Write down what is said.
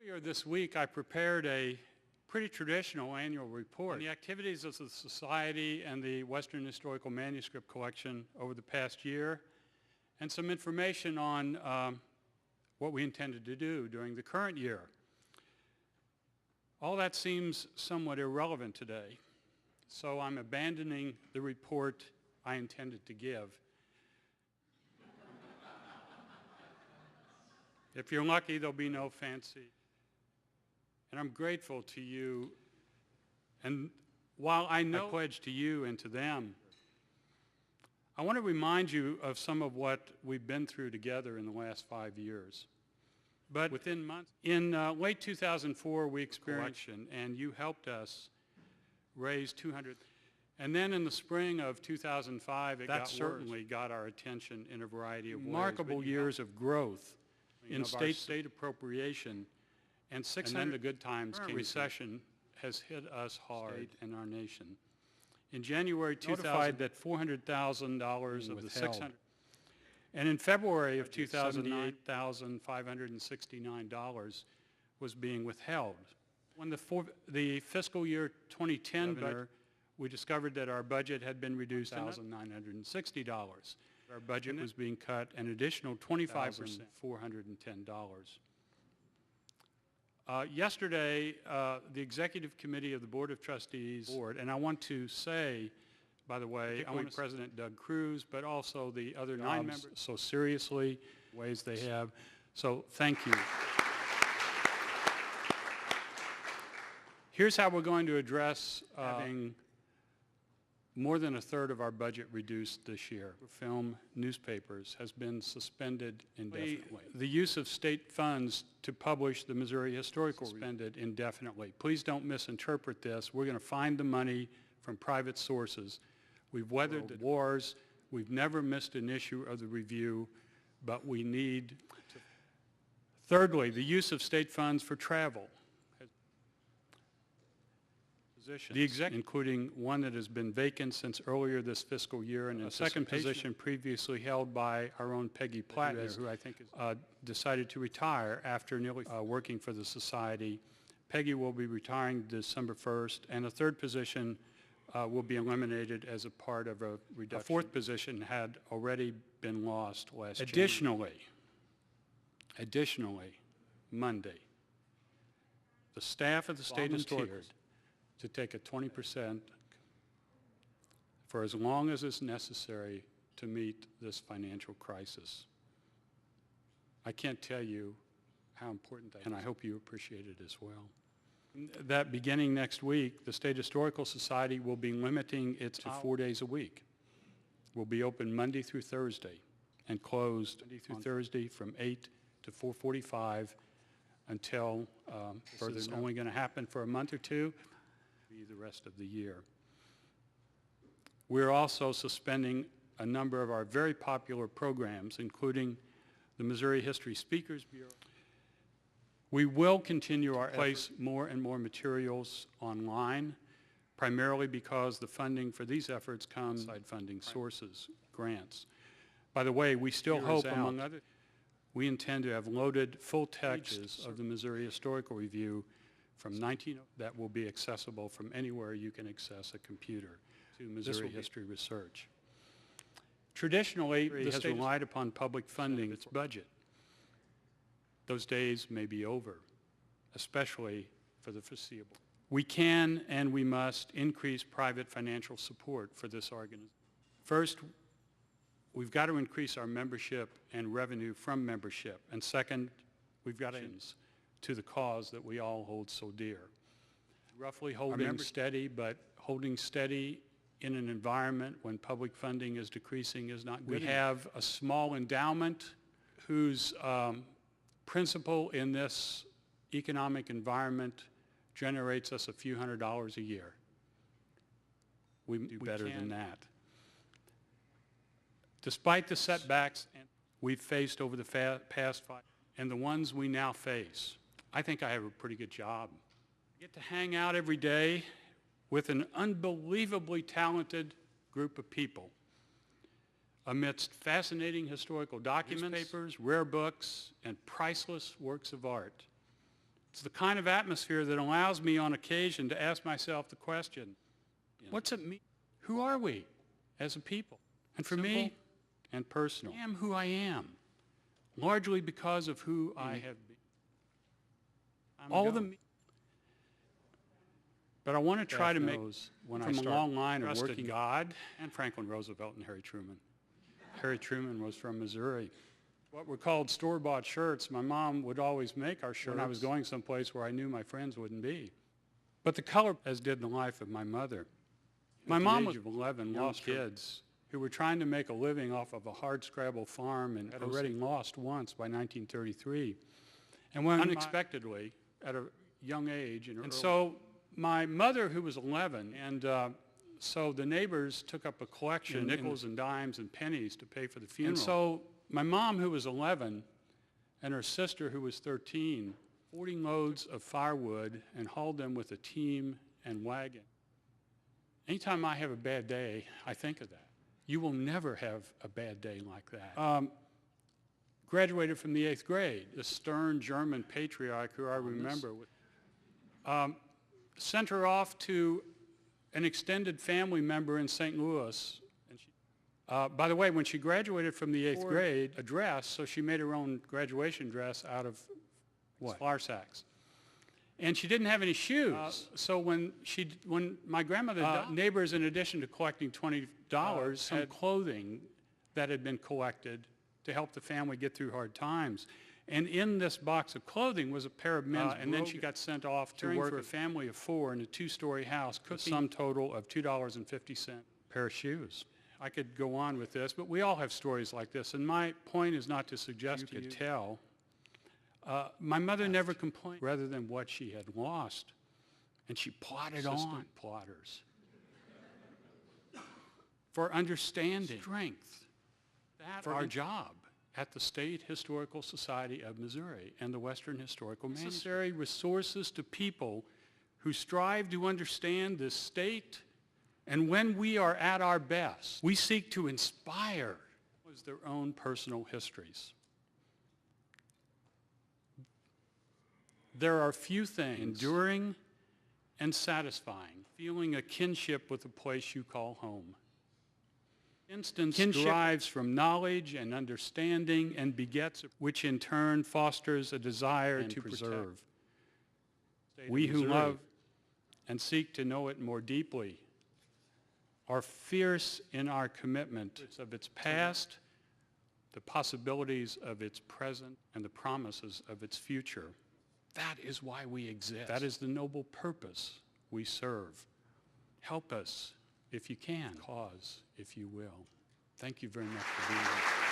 Earlier this week, I prepared a pretty traditional annual report on the activities of the Society and the Western Historical Manuscript Collection over the past year, and some information on what we intended to do during the current year. All that seems somewhat irrelevant today, so I'm abandoning the report I intended to give. If you're lucky, there'll be no fancy. And I'm grateful to you. And while I know I pledge to you and to them, I want to remind you of some of what we've been through together in the last 5 years. But within months, in late 2004, we experienced an election, and you helped us raise $200. And then in the spring of 2005, that certainly got our attention in a variety of ways. Remarkable years of growth in state appropriation, and then the good times came. Recession has hit us hard in our nation. In January 2000, notified that $400,000 of the $600, and in February of 2009, $7,569 was being withheld. When the fiscal year 2010 budget, we discovered that our budget had been reduced to $1,960. Our budget was being cut an additional 25%, $410. Yesterday, the Executive Committee of the Board of Trustees, and I want to say, by the way, I want President Doug Cruz, but also the other 9 members so seriously, ways they have. So thank you. Here's how we're going to address having more than a third of our budget reduced this year. Film, newspapers has been suspended indefinitely. The use of state funds to publish the Missouri Historical suspended indefinitely. Please don't misinterpret this. We're going to find the money from private sources. We've weathered the wars. We've never missed an issue of the review, but we need to. Thirdly, the use of state funds for travel. The executive, including one that has been vacant since earlier this fiscal year, and a second position previously held by our own Peggy Plattner, who I think decided to retire after nearly working for the Society. Peggy will be retiring December 1st, and a third position will be eliminated as a part of a reduction. A fourth position had already been lost last year. Additionally, Monday, the staff of the State Historical to take a 20% for as long as is necessary to meet this financial crisis. I can't tell you how important that is, and I hope you appreciate it as well. That beginning next week, the State Historical Society will be limiting it to 4 days a week. We'll be open Monday through Thursday and closed Monday through Thursday from 8 to 4:45 until further. This is only going to happen for a month or two, the rest of the year. We're also suspending a number of our very popular programs, including the Missouri History Speakers Bureau. We will continue our place more and more materials online, primarily because the funding for these efforts comes from outside funding sources, grants. By the way, we still hope, among other, we intend to have loaded full texts of the Missouri Historical Review from 19 that will be accessible from anywhere you can access a computer to Missouri History Research. Traditionally, the state has relied upon public funding its budget. Those days may be over, especially for the foreseeable. We can and we must increase private financial support for this organization. First, we've got to increase our membership and revenue from membership. And second, we've got to the cause that we all hold so dear. Roughly holding steady, but holding steady in an environment when public funding is decreasing is not good. We have a small endowment whose principal in this economic environment generates us a few $100s a year. We do better than that. Despite the setbacks we've faced over the past 5 and the ones we now face, I think I have a pretty good job. I get to hang out every day with an unbelievably talented group of people amidst fascinating historical documents, newspapers, rare books, and priceless works of art. It's the kind of atmosphere that allows me on occasion to ask myself the question, what's it mean? Who are we as a people? And for me, and personal, I am who I am, largely because of who I have been. But I want to try to make when from a long line of working God and Franklin Roosevelt and Harry Truman. Harry Truman was from Missouri. What were called store-bought shirts, my mom would always make our shirts when I was going someplace where I knew my friends wouldn't be. But the color, as did the life of my mother. My mom was 11, lost kids who were trying to make a living off of a hardscrabble farm and had already lost once by 1933. And when unexpectedly, at a young age. And so my mother, who was 11, and so the neighbors took up a collection, nickels and dimes and pennies to pay for the funeral. And so my mom, who was 11, and her sister, who was 13, 40 loads of firewood and hauled them with a team and wagon. Anytime I have a bad day, I think of that. You will never have a bad day like that. Graduated from the 8th grade, the stern German patriarch who I remember. Sent her off to an extended family member in St. Louis. And by the way, when she graduated from the 8th grade, a dress, so she made her own graduation dress out of flour sacks. And she didn't have any shoes. So when my grandmother, neighbors, in addition to collecting $20, some clothing that had been collected to help the family get through hard times. And in this box of clothing was a pair of men's and then she got sent off to work for a family of 4 in a 2-story house, a sum total of $2.50 pair of shoes. I could go on with this, but we all have stories like this. And my point is not to suggest you could tell. My mother never complained rather than what she had lost. And she plodded on. Plotters. For understanding, strength, for our job at the State Historical Society of Missouri and the Western Historical Manuscript. Necessary resources to people who strive to understand this state, and when we are at our best, we seek to inspire their own personal histories. There are few things enduring and satisfying, feeling a kinship with the place you call home. Instance derives from knowledge and understanding and begets, which in turn fosters a desire to preserve. We who love and seek to know it more deeply are fierce in our commitment of its past, the possibilities of its present, and the promises of its future. That is why we exist. That is the noble purpose we serve. Help us if you can, cause if you will. Thank you very much for being here.